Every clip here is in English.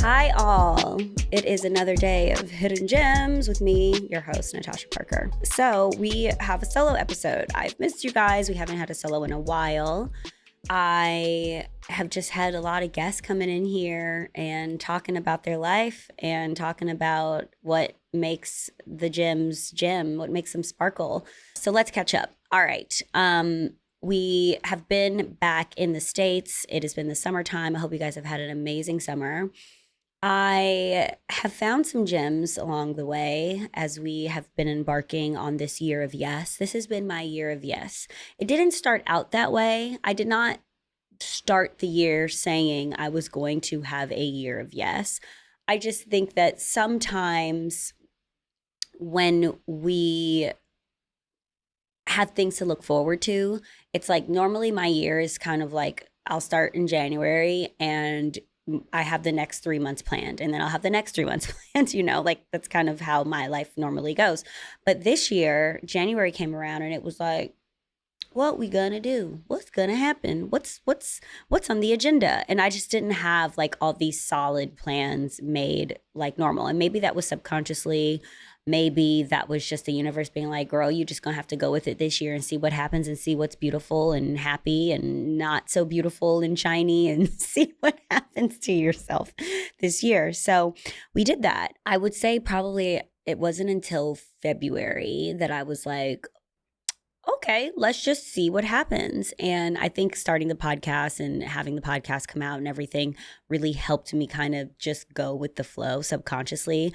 Hi, all. It is another day of Hidden Gems with me, your host, Natasha Parker. So, we have a solo episode. I've missed you guys. We haven't had a solo in a while. I have just had a lot of guests coming in here and talking about their life and talking about what makes the gems gem, what makes them sparkle. So, let's catch up. All right. We have been back in the States. It has been the summertime. I hope you guys have had an amazing summer. I have found some gems along the way as we have been embarking on this year of yes. This has been my year of yes. It didn't start out that way. I did not start the year saying I was going to have a year of yes. I just think that sometimes when we have things to look forward to, it's like normally my year is kind of like I'll start in January and I have the next 3 months planned, and then I'll have the next 3 months planned, like that's kind of how my life normally goes. But this year, January came around and it was like, what we gonna do? What's gonna happen? What's on the agenda? And I just didn't have like all these solid plans made like normal. And maybe that was subconsciously. Maybe that was just the universe being like, girl, you just gonna have to go with it this year and see what happens and see what's beautiful and happy and not so beautiful and shiny and see what happens to yourself this year. So we did that. I would say probably it wasn't until February that I was like, okay, let's just see what happens. And I think starting the podcast and having the podcast come out and everything really helped me kind of just go with the flow subconsciously.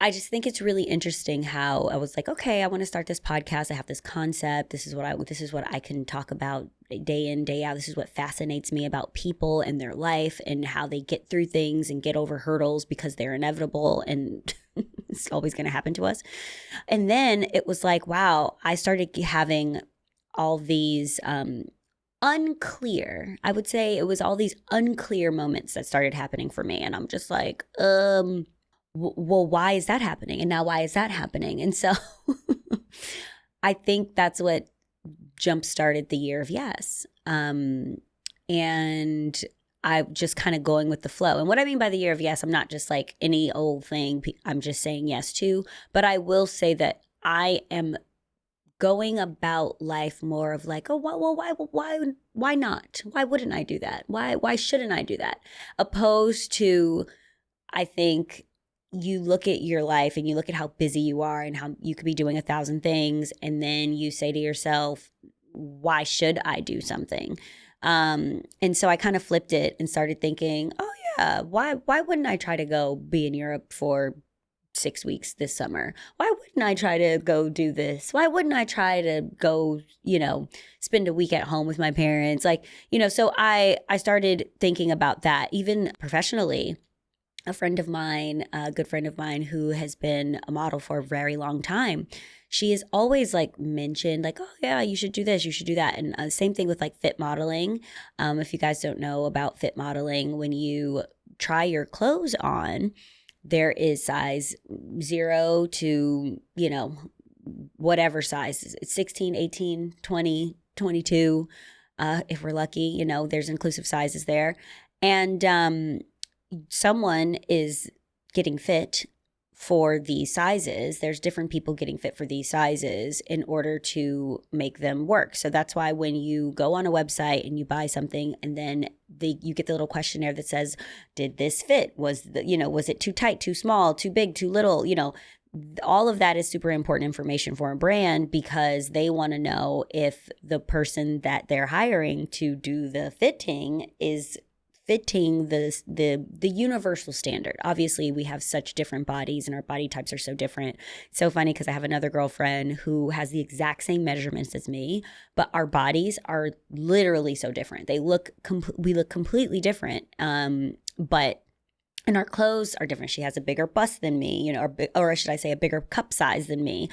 I just think it's really interesting how I was like, okay, I want to start this podcast. I have this concept. This is what I can talk about day in, day out. This is what fascinates me about people and their life and how they get through things and get over hurdles because they're inevitable and it's always going to happen to us. And then it was like, wow, I started having all these unclear, I would say it was all these unclear moments that started happening for me. And I'm just like, well, why is that happening? And now why is that happening? And so I think that's what jump-started the year of yes. And I'm just kind of going with the flow. And what I mean by the year of yes, I'm not just like any old thing I'm just saying yes to, but I will say that I am going about life more of like, oh, well, why not? Why wouldn't I do that? Why shouldn't I do that? Opposed to, I think, you look at your life and you look at how busy you are and how you could be doing 1,000 things. And then you say to yourself, why should I do something? And so I kind of flipped it and started thinking, oh yeah, why wouldn't I try to go be in Europe for 6 weeks this summer? Why wouldn't I try to go do this? Why wouldn't I try to go, spend a week at home with my parents? So I started thinking about that even professionally. A friend of mine, a good friend of mine who has been a model for a very long time, she is always like mentioned like, oh yeah, you should do this, you should do that. And same thing with like fit modeling. If you guys don't know about fit modeling, when you try your clothes on, there is size 0 to, whatever size, 16, 18, 20, 22. If we're lucky, there's inclusive sizes there. And, someone is getting fit for these sizes. There's different people getting fit for these sizes in order to make them work. So that's why when you go on a website and you buy something and then you get the little questionnaire that says, did this fit? Was it too tight, too small, too big, too little? All of that is super important information for a brand because they want to know if the person that they're hiring to do the fitting is fitting the universal standard. Obviously, we have such different bodies and our body types are so different. It's so funny because I have another girlfriend who has the exact same measurements as me, but our bodies are literally so different. We look completely different. But and our clothes are different. She has a bigger bust than me, or should I say a bigger cup size than me.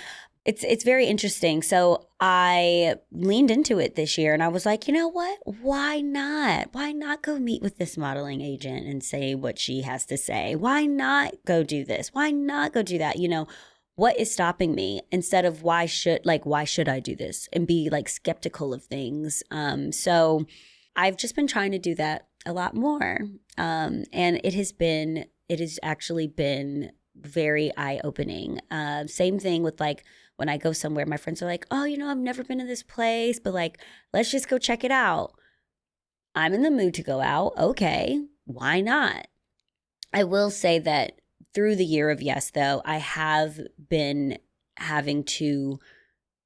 It's very interesting. So I leaned into it this year and I was like, you know what? Why not? Why not go meet with this modeling agent and say what she has to say? Why not go do this? Why not go do that? What is stopping me instead of why should I do this and be like skeptical of things? So I've just been trying to do that a lot more. And it has actually been very eye-opening. Same thing with like when I go somewhere, my friends are like, oh, I've never been to this place, but like, let's just go check it out. I'm in the mood to go out. Okay, why not? I will say that through the year of yes, though, I have been having to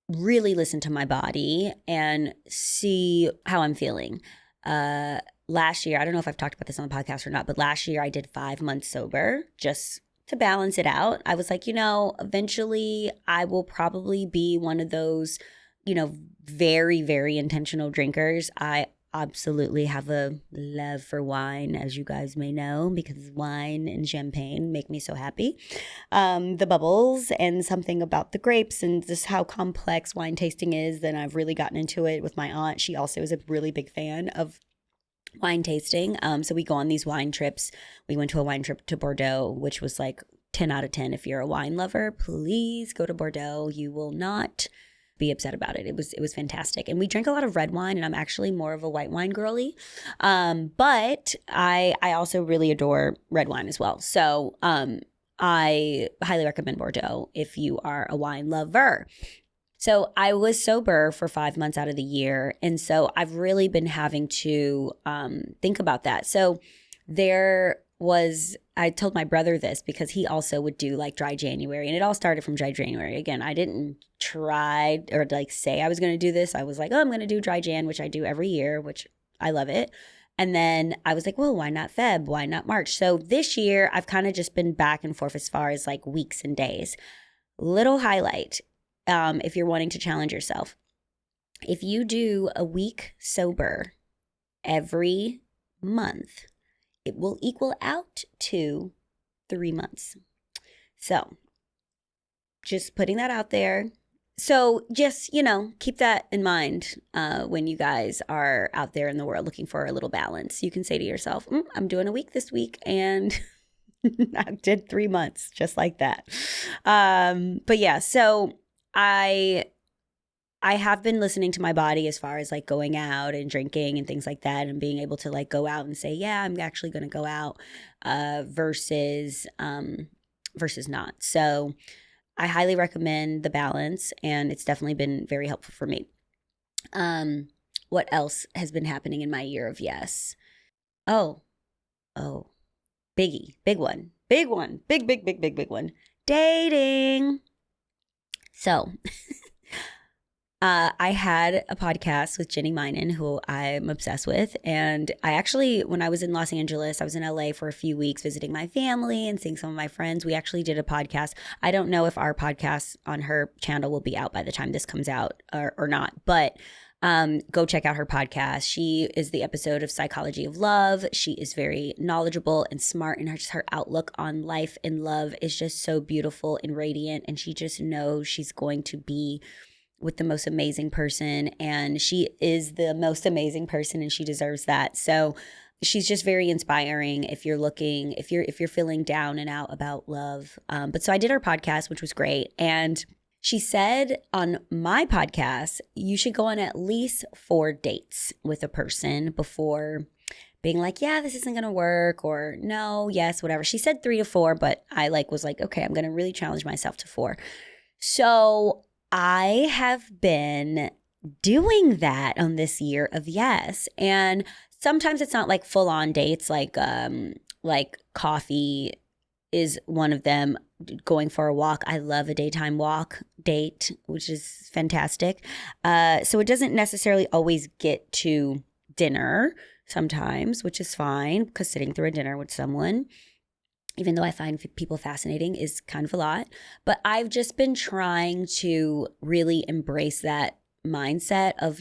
really listen to my body and see how I'm feeling. Last year, I don't know if I've talked about this on the podcast or not, but last year I did 5 months sober just to balance it out. I was like, eventually I will probably be one of those, very, very intentional drinkers. I absolutely have a love for wine, as you guys may know, because wine and champagne make me so happy. The bubbles and something about the grapes and just how complex wine tasting is. Then I've really gotten into it with my aunt. She also is a really big fan of wine tasting. So we go on these wine trips. We went to a wine trip to Bordeaux, which was like 10 out of 10. If you're a wine lover, please go to Bordeaux. You will not be upset about it. It was fantastic. And we drank a lot of red wine, and I'm actually more of a white wine girly. But I also really adore red wine as well. So I highly recommend Bordeaux if you are a wine lover. So I was sober for 5 months out of the year. And so I've really been having to think about that. So I told my brother this because he also would do like dry January, and it all started from dry January. Again, I didn't try or like say I was going to do this. I was like, oh, I'm going to do dry Jan, which I do every year, which I love it. And then I was like, well, why not Feb? Why not March? So this year I've kind of just been back and forth as far as like weeks and days. Little highlight. If you're wanting to challenge yourself, if you do a week sober every month, it will equal out to 3 months. So just putting that out there. So just, keep that in mind when you guys are out there in the world looking for a little balance. You can say to yourself, I'm doing a week this week, and I did 3 months just like that. But yeah, so I have been listening to my body as far as like going out and drinking and things like that, and being able to like go out and say, yeah, I'm actually going to go out versus not. So I highly recommend the balance, and it's definitely been very helpful for me. What else has been happening in my year of yes? Oh, biggie, big one, big one, big one. Dating. So I had a podcast with Jenny Minen, who I'm obsessed with. And I actually, when I was in Los Angeles, I was in LA for a few weeks visiting my family and seeing some of my friends. We actually did a podcast. I don't know if our podcast on her channel will be out by the time this comes out or not, but go check out her podcast. She is the episode of Psychology of Love. She is very knowledgeable and smart, and her outlook on life and love is just so beautiful and radiant. And she just knows she's going to be with the most amazing person, and she is the most amazing person, and she deserves that. So she's just very inspiring if you're feeling down and out about love. But so I did her podcast, which was great. And she said on my podcast, you should go on at least 4 dates with a person before being like, yeah, this isn't going to work, or no, yes, whatever. She said 3 to 4, but I was like, okay, I'm going to really challenge myself to 4. So I have been doing that on this year of yes. And sometimes it's not like full on dates, like coffee is one of them. Going for a walk. I love a daytime walk date, which is fantastic. So it doesn't necessarily always get to dinner sometimes, which is fine, because sitting through a dinner with someone, even though I find people fascinating, is kind of a lot. But I've just been trying to really embrace that mindset of,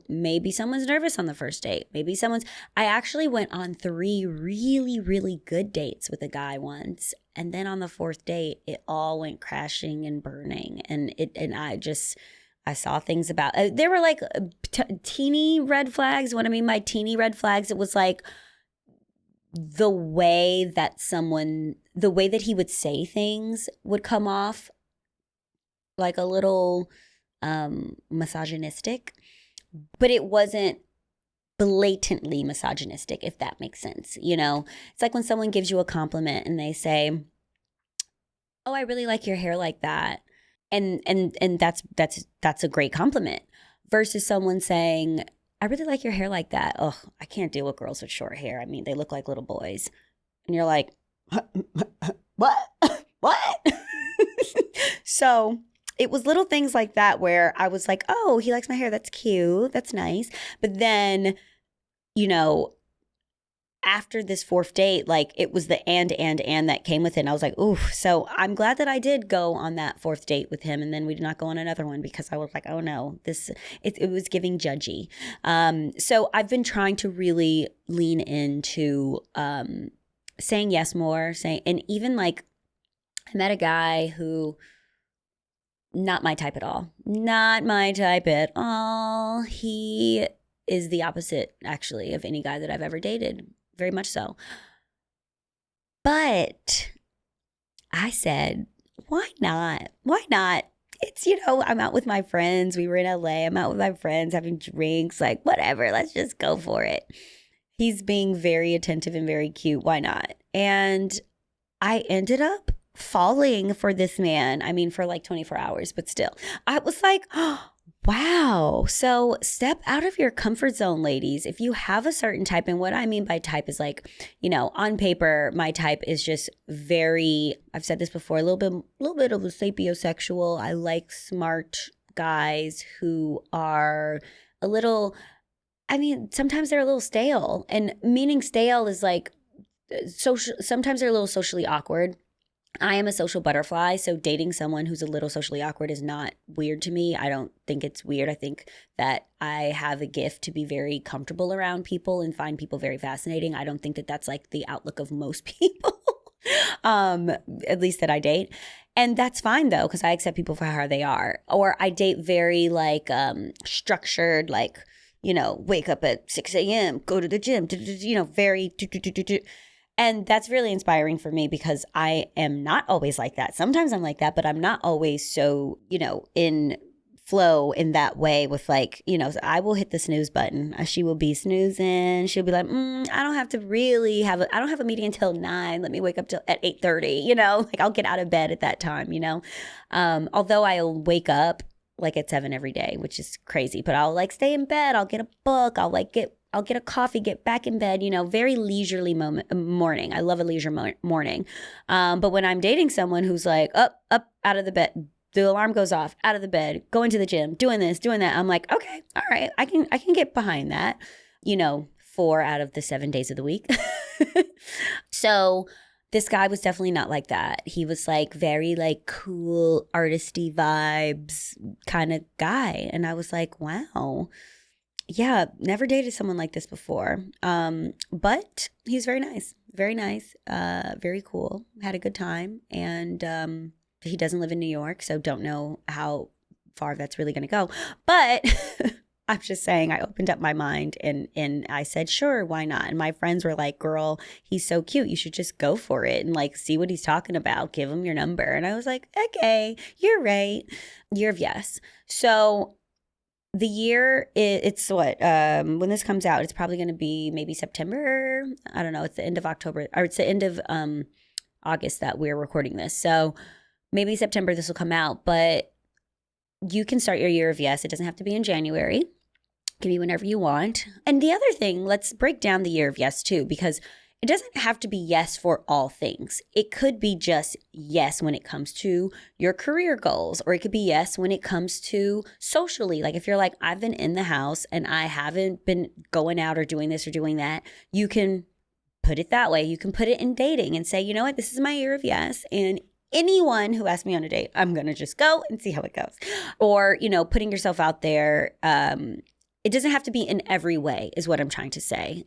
maybe someone's nervous on the first date. I actually went on 3 really, really good dates with a guy once. And then on the 4th date, it all went crashing and burning. And I saw things about, there were like teeny red flags. What I mean by teeny red flags, it was like the way that he would say things would come off like a little misogynistic, but it wasn't blatantly misogynistic, if that makes sense. It's like when someone gives you a compliment and they say, "Oh, I really like your hair like that." And that's a great compliment versus someone saying, "I really like your hair like that." Oh, I can't deal with girls with short hair. I mean, they look like little boys. And you're like, "What?" What? So it was little things like that where I was like, "Oh, he likes my hair. That's cute. That's nice." But then, you know, after this fourth date, like it was the and that came with it. And I was like, ooh. So I'm glad that I did go on that fourth date with him. And then we did not go on another one because I was like, oh no, it was giving judgy. So I've been trying to really lean into saying yes more, and even like I met a guy who, not my type at all. Not my type at all. He is the opposite, actually, of any guy that I've ever dated. Very much so. But I said, why not? Why not? It's, I'm out with my friends. We were in LA. I'm out with my friends having drinks, like whatever. Let's just go for it. He's being very attentive and very cute. Why not? And I ended up falling for this man. I mean, for like 24 hours, but still. I was like, oh, wow. So step out of your comfort zone, ladies. If you have a certain type, and what I mean by type is like, on paper, my type is just very, I've said this before, a little bit of a sapiosexual. I like smart guys who are a little, sometimes they're a little stale. And meaning stale is like social, sometimes they're a little socially awkward. I am a social butterfly, so dating someone who's a little socially awkward is not weird to me. I don't think it's weird. I think that I have a gift to be very comfortable around people and find people very fascinating. I don't think that that's like the outlook of most people, at least that I date. And that's fine though, because I accept people for how they are. Or I date very like structured, like, wake up at 6 a.m., go to the gym, very and that's really inspiring for me because I am not always like that. Sometimes I'm like that, but I'm not always so, in flow in that way with like, I will hit the snooze button. She will be snoozing. She'll be like, I don't have to really I don't have a meeting until 9. Let me wake up at 8:30, like I'll get out of bed at that time, although I'll wake up like at 7 every day, which is crazy, but I'll like stay in bed. I'll get a book. I'll get a coffee, get back in bed, very leisurely morning. I love a leisure morning. But when I'm dating someone who's like up, out of the bed, the alarm goes off, out of the bed, going to the gym, doing this, doing that. I'm like, okay, all right, I can get behind that, 4 out of the 7 days of the week. So this guy was definitely not like that. He was like very like cool, artisty vibes kind of guy. And I was like, wow. Yeah, never dated someone like this before. But he's very nice, very cool. Had a good time. And he doesn't live in New York, so don't know how far that's really going to go. But I'm just saying, I opened up my mind and I said, sure, why not? And my friends were like, girl, he's so cute. You should just go for it and like see what he's talking about. Give him your number. And I was like, okay, you're right. Year of yes. So the year, it's what, when this comes out, it's probably going to be maybe September. I don't know. It's the end of October, or it's the end of August that we're recording this. So maybe September this will come out, but you can start your year of yes. It doesn't have to be in January. It can be whenever you want. And the other thing, let's break down the year of yes too, because it doesn't have to be yes for all things. It could be just yes when it comes to your career goals, or it could be yes when it comes to socially. Like if you're like, I've been in the house and I haven't been going out or doing this or doing that, you can put it that way. You can put it in dating and say, you know what, this is my year of yes. And anyone who asks me on a date, I'm going to just go and see how it goes. Or, putting yourself out there. It doesn't have to be in every way is what I'm trying to say.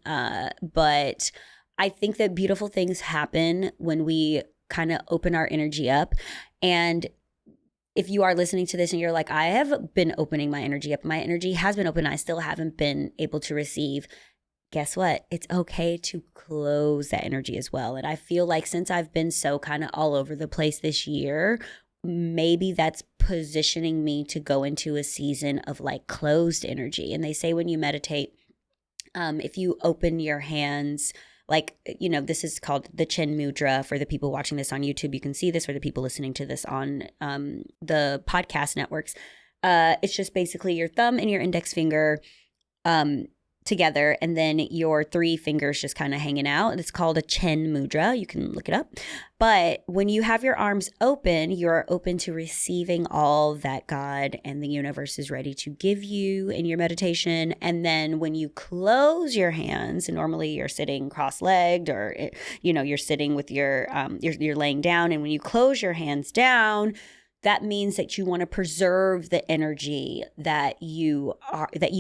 But I think that beautiful things happen when we kind of open our energy up. And if you are listening to this and you're like, I have been opening my energy up, my energy has been open, I still haven't been able to receive, guess what? It's okay to close that energy as well. And I feel like since I've been so kind of all over the place this year, maybe that's positioning me to go into a season of like closed energy. And they say when you meditate, If you open your hands, like, this is called the chin mudra for the people watching this on YouTube. You can see this for the people listening to this on the podcast networks. It's just basically your thumb and your index finger together, and then your 3 fingers just kind of hanging out. It's called a chin mudra. You can look it up. But when you have your arms open, you're open to receiving all that God and the universe is ready to give you in your meditation. And then when you close your hands, and normally you're sitting cross-legged, or you're sitting with you're laying down, and when you close your hands down, that means that you want to preserve the energy that you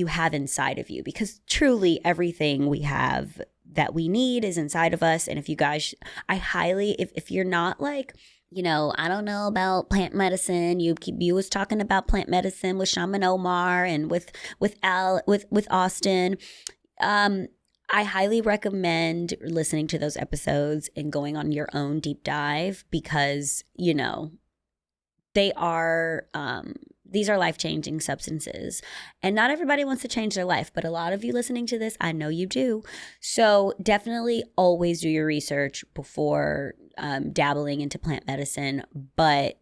have inside of you, because truly everything we have that we need is inside of us. And if you guys, I highly, if you're not like, I don't know about plant medicine. You was talking about plant medicine with Shaman Omar and with Austin. I highly recommend listening to those episodes and going on your own deep dive, because these are life-changing substances, and not everybody wants to change their life, but a lot of you listening to this, I know you do. So definitely always do your research before dabbling into plant medicine. But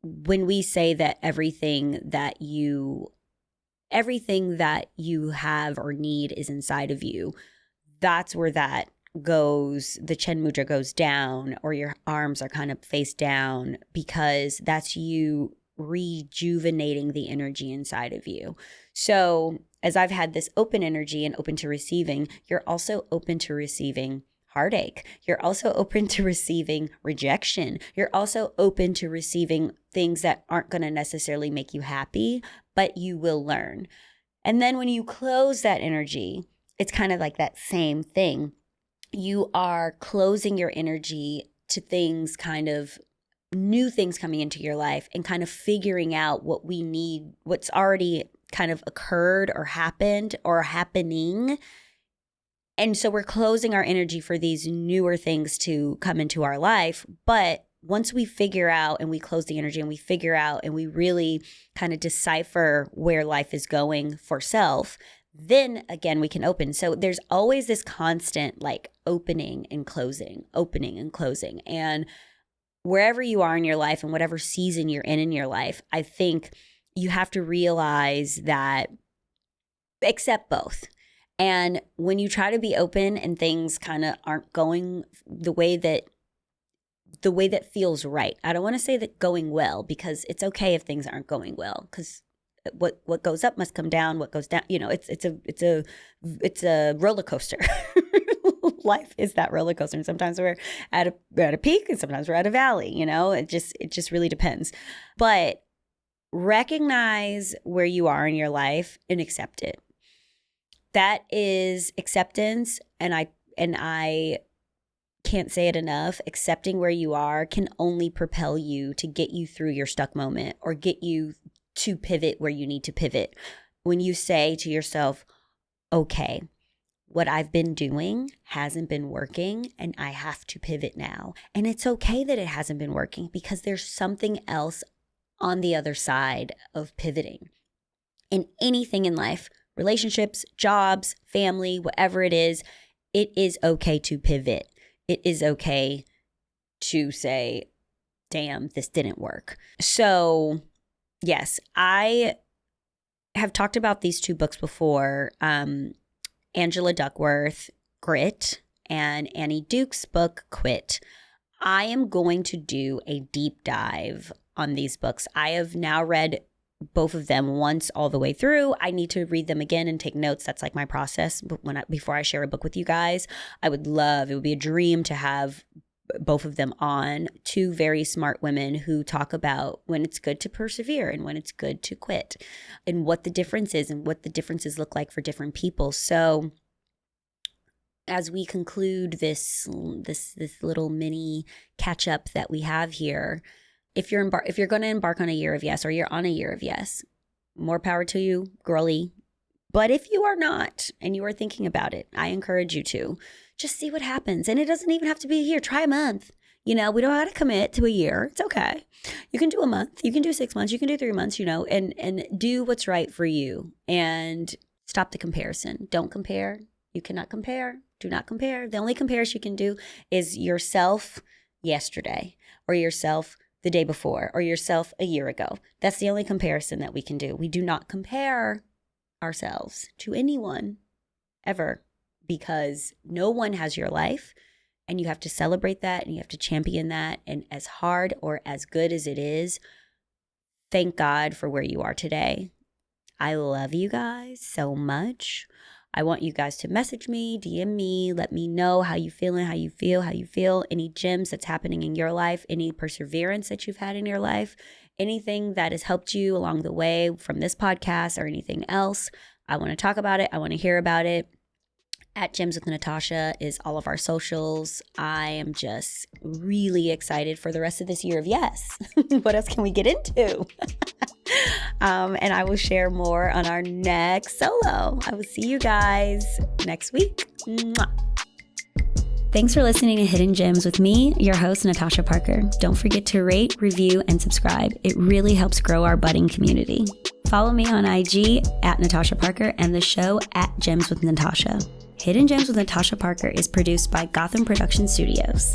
when we say that everything that you have or need is inside of you, that's where that goes, the chin mudra goes down, or your arms are kind of face down, because that's you rejuvenating the energy inside of you. So as I've had this open energy and open to receiving, you're also open to receiving heartache. You're also open to receiving rejection. You're also open to receiving things that aren't going to necessarily make you happy, but you will learn. And then when you close that energy, it's kind of like that same thing. You are closing your energy to things, kind of new things coming into your life, and kind of figuring out what we need, what's already kind of occurred or happened or happening. And so we're closing our energy for these newer things to come into our life. But once we figure out and we close the energy and we figure out and we really kind of decipher where life is going for self, then again, we can open. So there's always this constant like opening and closing. And wherever you are in your life and whatever season you're in your life, I think you have to realize that, accept both. And when you try to be open and things kind of aren't going the way that feels right. I don't want to say that going well, because it's okay if things aren't going well, because what goes up must come down. What goes down, it's a roller coaster. Life is that roller coaster, and sometimes we're at a peak, and sometimes we're at a valley. It just really depends. But recognize where you are in your life and accept it. That is acceptance, and I can't say it enough. Accepting where you are can only propel you to get you through your stuck moment, or get you to pivot where you need to pivot. When you say to yourself, okay, what I've been doing hasn't been working, and I have to pivot now. And it's okay that it hasn't been working, because there's something else on the other side of pivoting. In anything in life, relationships, jobs, family, whatever it is okay to pivot. It is okay to say, damn, this didn't work. So yes, I have talked about these 2 books before. Angela Duckworth, Grit, and Annie Duke's book, Quit. I am going to do a deep dive on these books. I have now read both of them once all the way through. I need to read them again and take notes. That's like my process before I share a book with you guys. It would be a dream to have both of them on. 2 very smart women who talk about when it's good to persevere and when it's good to quit, and what the difference is and what the differences look like for different people. So as we conclude this little mini catch up that we have here, if you're going to embark on a year of yes, or you're on a year of yes, more power to you, girly. But if you are not, and you are thinking about it, I encourage you to just see what happens. And it doesn't even have to be a year. Try a month. We don't have to commit to a year. It's okay. You can do a month. You can do 6 months. You can do 3 months, and do what's right for you. And Stop the comparison. Don't compare. You cannot compare. Do not compare. The only comparison you can do is yourself yesterday, or yourself the day before, or yourself a year ago. That's the only comparison that we can do. We do not compare ourselves to anyone ever, because no one has your life, and you have to celebrate that and you have to champion that. And as hard or as good as it is, thank God for where you are today. I love you guys so much. I want you guys to message me, DM me, let me know how you feeling, how you feel, any gems that's happening in your life, any perseverance that you've had in your life, anything that has helped you along the way from this podcast or anything else. I want to talk about it. I want to hear about it. At Gems with Natasha is all of our socials. I am just really excited for the rest of this year of yes. What else can we get into? And I will share more on our next solo. I will see you guys next week. Mwah. Thanks for listening to Hidden Gems with me, your host, Natasha Parker. Don't forget to rate, review, and subscribe. It really helps grow our budding community. Follow me on IG at Natasha Parker and the show at Gems with Natasha. Hidden Gems with Natasha Parker is produced by Gotham Production Studios.